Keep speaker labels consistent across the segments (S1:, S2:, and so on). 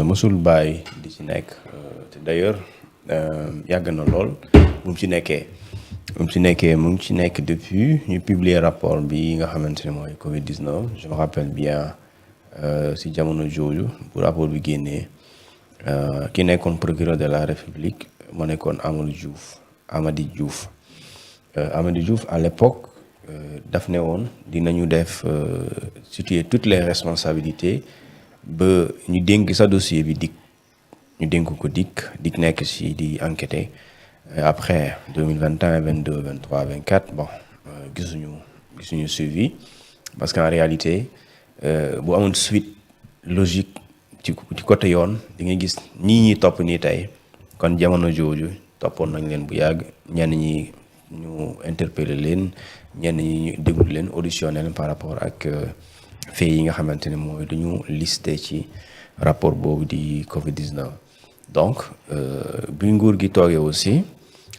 S1: mosul bàyyi di ci nekk te d'ailleurs yàgg na lool bu mu ci nekkee mu ngi ci nekk depuis ñu publier rapport bi nga xamante ne mooy Covid-19 je me rappelle bien si jamono jooju bu rapport bi génnee ki nekkoon procureur de la République moo nekkoon Amady Diouf à l'époque daf ne woon dinañu def situer toutes les responsabilités ba ñu dénk sa dossier bi ñu dénk ko dik nekk ci di enquêter après 2021 22 23 24 bon gisuñu suivi parce qu'en réalité bu amoon suite logique ci côté yoon di nga gis ñi topp nii tey kon jamono jooju toppoon nañ leen bu yàgg ñenn ñi ñu interpeller leen ñenn ñi ñu déglu leen auditionné leen par rapport ak fait yi nga xamante ne mooy dañu listé ci rapport boobu di Covid-19 donc bi nguur gi toogee aussi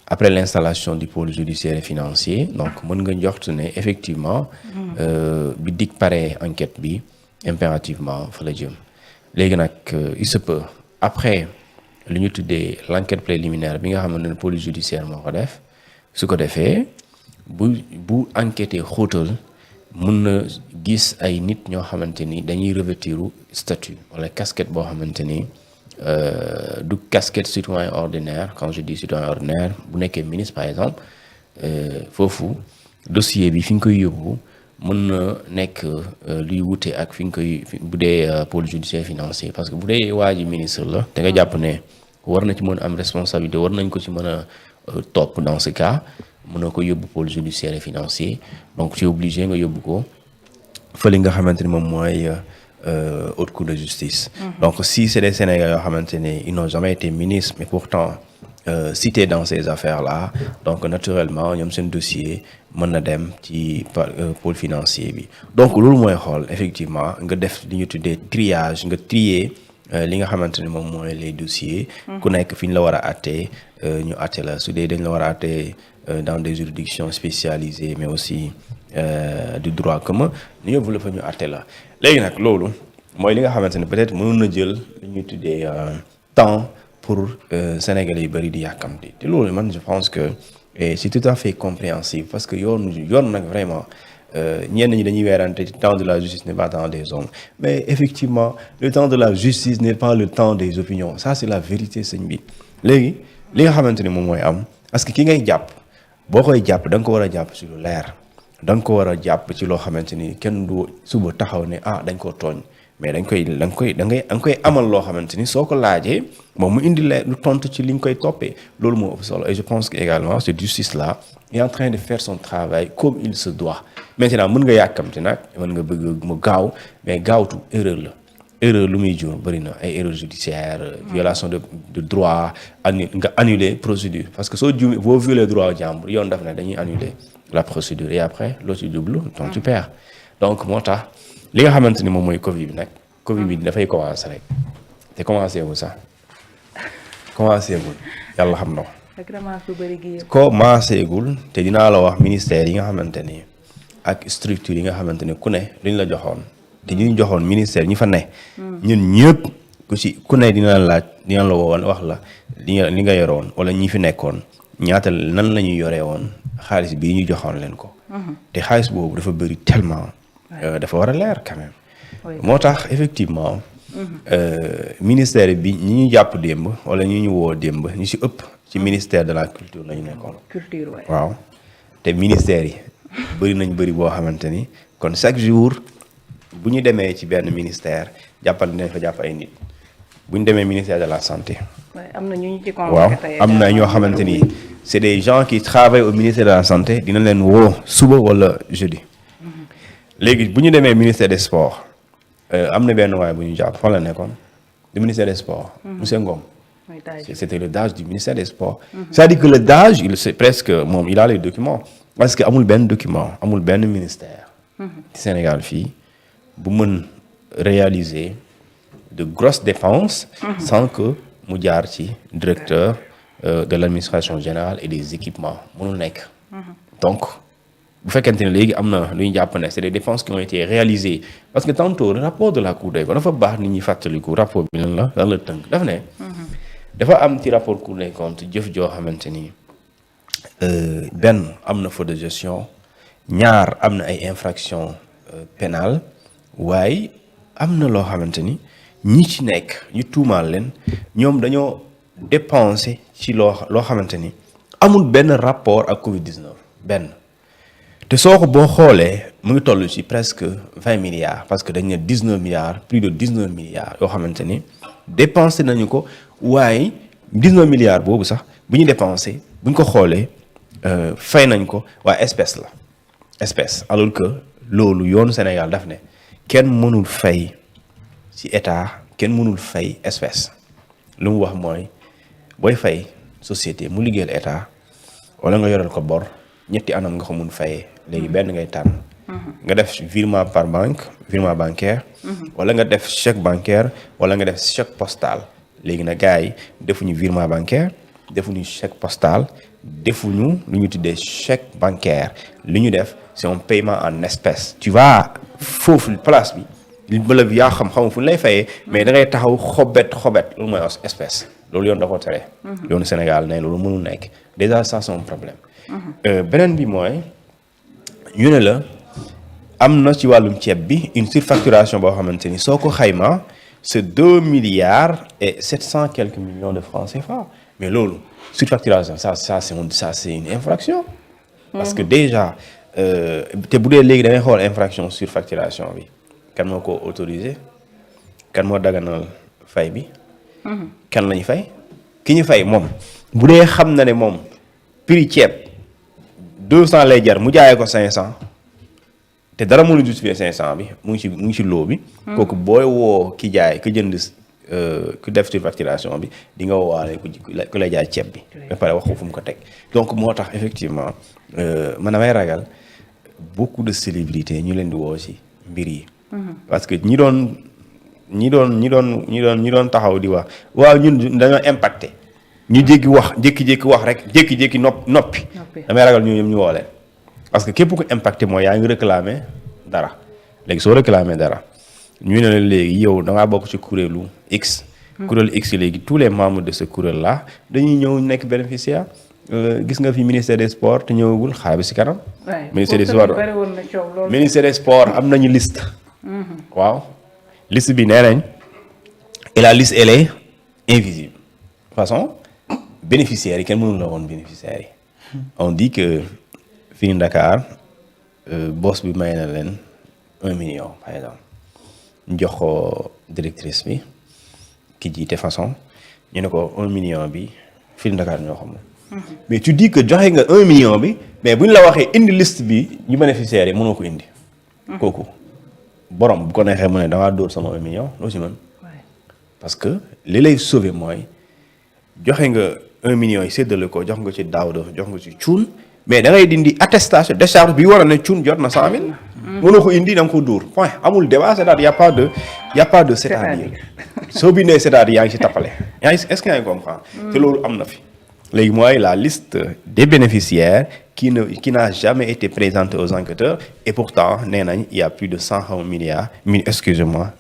S1: après l'installation du pôle judiciaire et financier donc mën nga njort ne effectivement bi dig pare enquête bi impérativement fa la jëm léegi nag il se peut après li ñu tuddee l'enquête préliminaire bi nga xamante ne pôle judiciaire moo ko def su ko defee bu enquêté xóotal mun na gis ay nit ñoo xamante ni dañuy revêtiru statut wala casquette boo xamante ni du casquette citoyen ordinaire quand je dis citoyen ordinaire bu nekkee ministre par exemple foofu dossier bi fi nga koy yóbbu mën na nekk luy wute ak fi nga koy bu dee pôle judiciaire financier parce que bu dee waa ji ministre la da nga jàpp ne war na ci mën a am responsabilité war nañ ko ci mën a topp dans ce cas mën na ko yóbbu pôle judiciaire et financier donc tu es obligé nga yóbbu ko fële nga xamante ni moom mooy haute cour de justice. Donc si c'est des Sénégalais yoo xamante ne ils n'ont jamais été ministres mais pourtant cités dans ces affaires-là donc naturellement ñoom seen dossier mën na dem ci pôle financier bi donc loolu mooy xool effectivement nga def li ñu tuddee triage nga trier li nga xamante ne moom mooy les dossiers. ku nekk fi ñu la war a àttee ñu àtte la su dee dañ la war a àttee dans des juridictions spécialisées mais aussi du droit commun ñu yóbbu la fa ñu àtte la léegi nag loolu mooy li nga xamante ne peut-être mënoon na jël li ñuy tuddee temps pour Sénégalais yu bëri di yàkkamti te loolu man je pense que c'est tout à fait compréhensible parce que yoon nag vraiment ñenn ñi dañuy weerante le temps de la justice n'est pas le temps des hommes mais effectivement le temps de la justice n'est pas le temps des opinions ça c'est la vérité sëñ bi léegi li nga xamante ni moom mooy am parce que ki ngay jàpp boo koy jàpp da nga ko war a jàpp ci lu leer da nga ko war a jàpp ci loo xamante ni kenn du suba taxaw ne dañ koo tooñ mais da nga koy amal loo xamante ni soo ko laajee moom mu indi leer lu tontu ci li nga koy toppee loolu moo ëpp solo et je pense que également cette justice là est en train de faire son travail comme il se doit maintenant mën nga yàkkamti nag mën nga bëgg mu gaaw mais gaawtu erreur lu muy jur bëri na ay erreur judiciaire violation de droit nga annuler procédure parce que soo juumee boo violer droit jàmbur yoon daf ne dañuy annuler la procédure et après loo ci jublu donc tu perds donc moo tax li nga xamante ni moom mooy Covid bi nag Covid bi dafay commencer rek te commencé wul sax yàlla xam na ko commencé gul te dinaa la wax ministère yi nga xamante ni ak structure yi nga xamante ni ku ne luñ la joxoon te ñu joxoon ministère ñi fa ne ñun ñëpp ku ne dina la woon wax la li nga yoroon wala ñi fi nekkoon ñaata nan la ñuy yoree woon xaalis bii ñu joxoon leen ko te xaalis boobu dafa bëri tellement dafa war a leer quand même moo tax effectivement ministère bi ñi ñu jàpp démb wala ñi ñu woo démb ñu ci ëpp ci ministère de la culture la ñu nekkoon waaw te ministère yi bëri boo xamante ni kon chaque jour bu ñu demee ci benn ministère jàppal dinañ fa jàpp ay nit bu ñu demee ministère de la santé waaw am na ñoo xamante ni c'est des gens qui travaillent au ministère de la santé dina leen woo suba wala jeudi léegi bu ñu demee ministère des sports am na benn waay bu ñu jàpp fan la nekkoon du ministère des sports monsieur Ngom c'était le DAGE du ministère des sports c'est-à-dire que le DAGE c'est presque moom il a les documents parce que amul benn document amul benn ministère ci Sénégal fii bu mën réaliser de grosses dépenses sans que mu jaar ci directeur de l'administration générale et des équipements mënul nekk donc bu fekkente ne léegi am na lu ñu jàpp ne c'est des dépenses qui ont été réalisées parce que tantôt rapport de la Cour des comptes dafa baax nit ñi fàttaliku rapport bi lan la tënk dafa ne. dafa am ci rapport Cour des comptes jëf joo xamante ni benn am na faute de gestion ñaar am na ay infractions pénales waaye am na loo xamante ni ñi ci nekk ñu tuumaal leen ñoom dañoo dépenser ci loo xamante ni amul benn rapport ak Covid-19 benn. te soo ko boo xoolee mu ngi toll ci presque 20 milliards parce que dañ ne 19 milliards plus de 19 milliards yoo xamante ni dépensé nañu ko waaye 19 milliards boobu sax bu ñu dépensé bu ñu ko xoolee fay nañ ko waaye espèce alors que loolu yoonu Sénégal daf ne kenn mënul fay ci état kenn mënul fay espèce lu mu wax mooy booy fay société mu liggéeyal état wala nga yoreel ko bor ñetti anam nga ko mun fayee léegi benn ngay tànn nga def virement par banque virement bancaire wala nga def chèque bancaire wala nga def chèque postal léegi nag gars yi defuñu virement bancaire defuñu chèque postal defuñu lu ñu tuddee chèque bancaire li ñu def c'est un paiement en espèces tu vas foofu place bi bala bi yaa xam fu ñu lay fayee mais da ngay taxaw xobet loolu mooy espèce loolu yoon da ko tere yoonu Sénégal ne loolu mënul nekk déjà ça c'est un problème beneen bi mooy ñu ne la am na ci wàllum ceeb bi une surfacturation boo xamante ni soo ko xayma c'est 2 milliards et 700 quelques millions de francs CFA mais loolu surfacturation ça c'est une infraction parce que déjà te bu dee léegi da ngay xool infraction surfacturation bi kan moo ko autorisé kan moo daganal fay bi kan lañu fay ki ñu fay moom bu dee xam na ne moom prix ceeb 200 lay jar mu jaayee ko 500 te dara mënul justifier 500 bi mu ngi ci loo bi. kooku booy woo ki jaay ku jënd ku def surfacturation bi di nga woowaale ku lay jaay ceeb bi. ba pare wax ko fu mu ko teg donc moo tax effectivement man damay ragal beaucoup de célébrités ñu leen di woo ci mbir yi. parce que ñi doon taxaw di wax waaw ñun dañoo impacté. ñu jékki-jékki wax rek jékki-jékki noppi damay ragal ñu woo leen parce que képp ku impacté mooy yaa ngi réclamer dara léegi soo réclamer dara ñu ne la léegi yow da ngaa bokk ci kuréelu X. kuréelu X léegi tous les membres de ce kuréel là dañuy ñëw nekk bénéficiaire gis nga fi ministère des sports te ñëwagul xaar bi si kanam. ministère des sports am nañu liste. waaw liste bi nee nañ et la liste elle est invisible de façon. bénéficiaires yi kenn mënul la woon bénéficiaires yi on dit que fii Dakar boss bi may na leen 1 million par exemple ñu jox ko directrice bi ki jiite façon ñu ne ko 1 million bi fii Dakar ñoo xam mais tu dis que joxe nga 1 million bi mais bu ñu la waxee indi liste bi ñu bénéficiaires yi mënoo ko indi kooku borom bu ko neexee mu ne dangaa dóor sama 1 million loo si mën parce que li lay sauver mooy joxe nga 1 million yi séddale ko jox nga ci Daouda jox nga ci Cuun mais da ngay dindi attestation décharge bi war a ne Cuun jot na 100 000. mënoo ko indi da nga ko dóor point amul débat c'est-à-dire y a pas de c'est-à-dire soo bindee c'est-à-dire yaa ngi ci tappale yaa ngi est-ce que yaa ngi comprendre. te loolu am na fi. léegi mooy la liste des bénéficiaires qui n'a jamais été présentée aux enquêteurs et pourtant nee nañ il y a plus de 100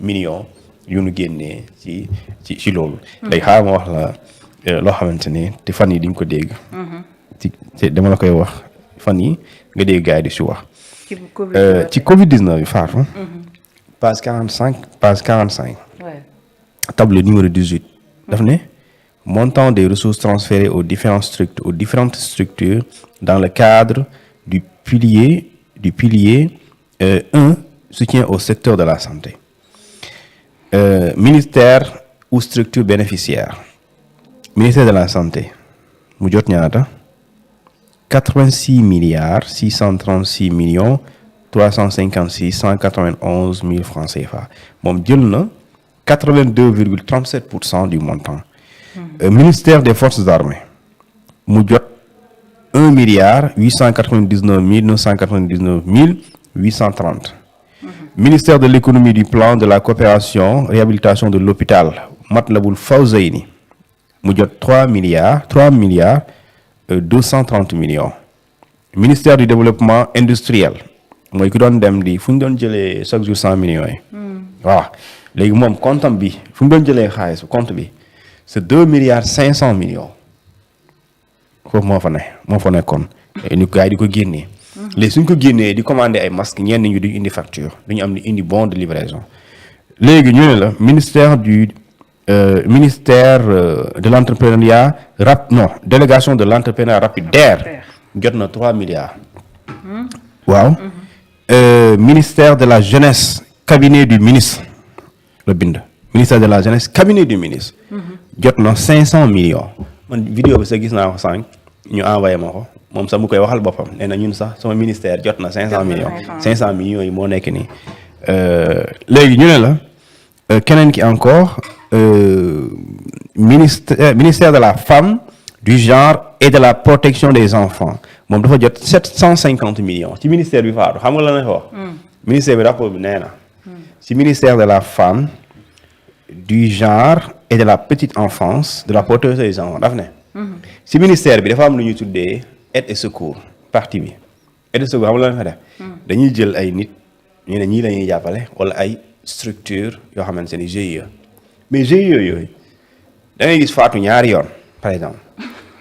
S1: millions yu nu génnee ci loolu. léegi xaaral ma wax la. loo xamante ni te fan yi di nga ko dégg. dama la koy wax fan yi nga dégg gars yi di si wax. ci Covid-19 bi Fatou. page 45. table numéro 18. daf ne montant des ressources transférées aux différentes structures dans le cadre du pilier 1 soutien au secteur de la santé. Ministère ou structure bénéficiaire. Ministère de la santé mu jot ñaata 86 milliards 636 millions 356 191 000 francs CFA moom jël na 82,37% du montant. Ministère des forces armées mu jot 1 milliard 899 999 830. Ministère de l'économie du plan de la coopération réhabilitation de l'hôpital Matlaboul Fawzeyni mu jot 3 milliards 230 millions ministère du développement industriel mooy ki doon dem di fu ñu doon jëlee chaque jour 100 millions yi. waaw léegi moom compte am bi fu mu doon jëlee xaalis compte bi c'est 2 milliards 500 millions foofu moo fa nekkoon. ñu gars yi di ko génnee. léegi suñ ko génnee di commander ay masques ñenn ñi duñ indi facture duñu am ni indi bon de livraison léegi ñu ne la ministère de l'entrepreneuriat délégation de l'entrepreneuriat rapide DER jot na 3 milliards. waaw. ministère de la jeunesse cabinet du ministre la bind ministère de la jeunesse cabinet du ministre. jot na 500 millions. man vidéo bi sax gis naa ko sànq ñu envoyé ma ko moom sax mu koy waxal boppam nee na ñun sax sama ministère jot na 500 millions. 500 millions yi moo nekk nii. léegi ñu ne la keneen ki encore ministère de la femme du genre et de la protection des enfants moom dafa jot 750 millions ci ministère bi faatu xam nga la na wax. ministère bi rapport bi nee na. ci ministère de la femme du genre et de la petite enfance de la protection des enfants daf ne. ci ministère bi dafa am lu ñuy tuddee aide et secours partie bi aide et secours xam nga la na fa def. dañuy jël ay nit ñu ne ñii la ñuy jàppale wala ay structure yoo xamante ne GIE mais GIE yooyu da ngay gis faatu ñaari yoon par exemple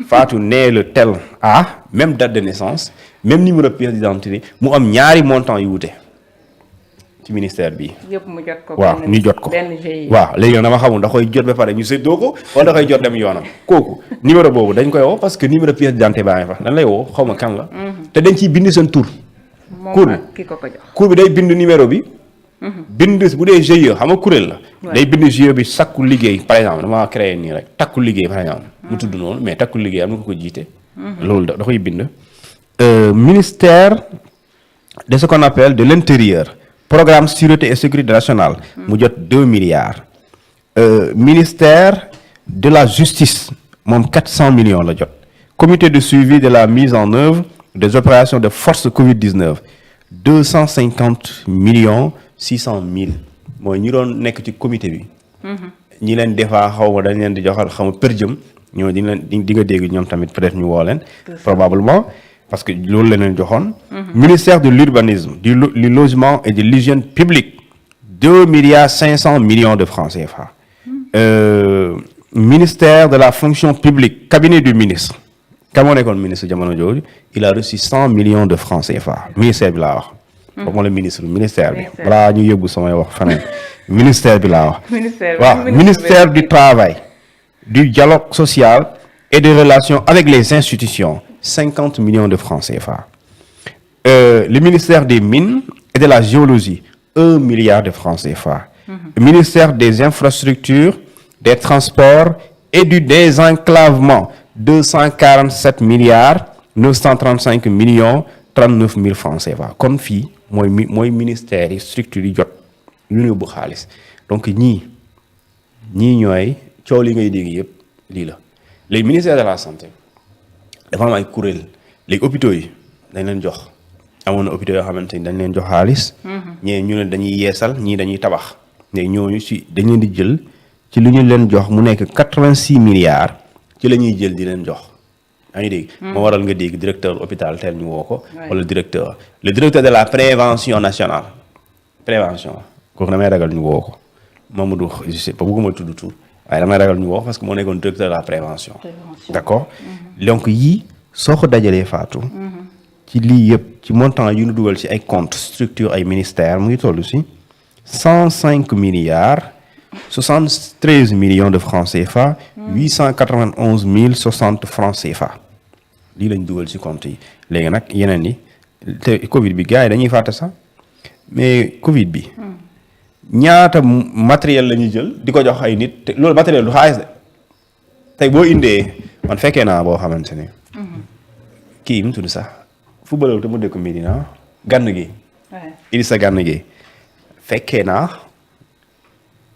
S1: faatu né le tel a même date de naissance même numéro de pièce d'identité mu am ñaari montant yu wute ci ministère bi.
S2: yëpp mu jot ko.
S1: waaw ñu jot ko
S2: benn GIE.
S1: waaw léegi nag dama xamul da koy jot ba pare ñu séddoo ko wala da koy jot dem yoonam kooku numéro boobu dañ koy woo parce que numéro pièce d'identité baa ngi fa dañ lay woo xaw ma kan la. te dañ ciy bind seen tur.
S2: moom ak ki ko jox
S1: cour bi day bind numéro bi. bind bu dee GIE xam nga kuréel la. day bind GIE bi sakku liggéey par exemple dama créé nii rek takku liggéey par exemple. mu tudd noonu mais takku liggéey am na ko jiite. loolu da koy bind. ministère de ce qu'on appelle de l'intérieur programme sûreté et sécurité nationale. mu jot 2 milliards. ministère de la justice moom 400 millions la jot. comité de suivi de la mise en œuvre des opérations de force Covid-19 250 millions 600 mille mooy ñi doon nekk ci comité bi. ñi leen defaa xaw ma dañ leen di joxal xaw ma per jëm ñoo di leen di nga dégg ñoom tamit peut-être ñu woo leen. probablement parce que loolu la leen joxoon. ministère de l'urbanisme du logement et de l'hygiène publique 2 milliards 500 millions de francs CFA. ministère de la fonction publique cabinet du ministre. ka moo nekkoon ministre jamono jooju il a reçu 100 millions de francs CFA ministère bi laa wax. boobu moo la ministère bi. balaa ñu yóbbu samay wax faneen ministère bi laa wax. ministère du travail du dialogue social et des relations avec les institutions 50 millions de francs CFA. Le ministère des mines et de la géologie 1 milliard de francs CFA. Le ministère des infrastructures des transports et du désenclavement 247 milliards 935 millions 39 mille francs CFA kon fii mooy ministère yi structure yi jot yu ñu yóbbu xaalis donc ñii ñooy coow li ngay dégg yëpp lii la léegi ministère de la santé dafa am ay kuréel léegi hôpitaux yi dañ leen jox amoon na hôpitaux yoo xamante ni dañ leen jox xaalis. ñee ñu ne dañuy yeesal ñii dañuy tabax léegi ñooñu si dañ leen di jël ci li ñu leen jox mu nekk 86 milliards ci la ñuy jël di leen jox. yaa ngi dégg. moo waral nga dégg directeur hôpital tel ñu woo ko. wala le directeur de la prévention nationale. prévention kooku damay ragal ñu woo ko Mamadou je sais pas bëgguma tudd tur waaye damay ragal ñu woo parce que moo nekkoon directeur de la prévention. d'accord donc yii soo ko dajalee Fatou. ci lii yëpp ci montant yu ñu dugal ci ay comptes structure ay ministères mu ngi toll ci 105 milliards 73 millions de francs CFA. 891 060 francs CFA. lii lañ dugal ci compte yi léegi nag yeneen yi te Covid bi gars yi dañuy fàtte sax mais Covid bi. ñaata matériel la ñuy jël di ko jox ay nit te loolu matériel du xaalis de tey boo indee man fekkee naa boo xamante ne. kii mu tudd sax footballeur te mu dëkk Médina Gana Gueye. Idrissa Gana Gueye fekkee naa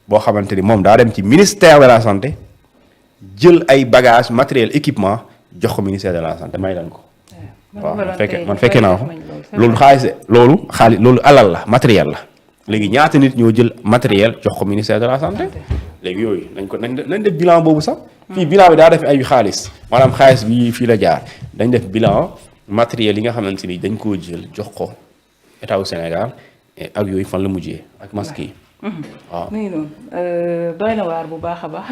S1: boo xamante ni moom daa dem ci ministère de la santé jël ay bagages matériel équipement jox ko ministère de la santé may leen ko. waaw man fekkee naa ko loolu xaalis loolu alal la matériel la. léegi ñaata nit ñoo jël matériel jox ko ministère de la santé léegi yooyu nañ def bilan boobu sax fii bilan bi daa def ay xaalis maanaam xaalis bi fii la jaar dañ def bilan matériel yi nga xamante ni dañ koo jël jox ko état wu Sénégal ak yooyu fan la mujjee ak masque yi.
S2: waaw. mi ngi noonu doy na waar bu baax a baax.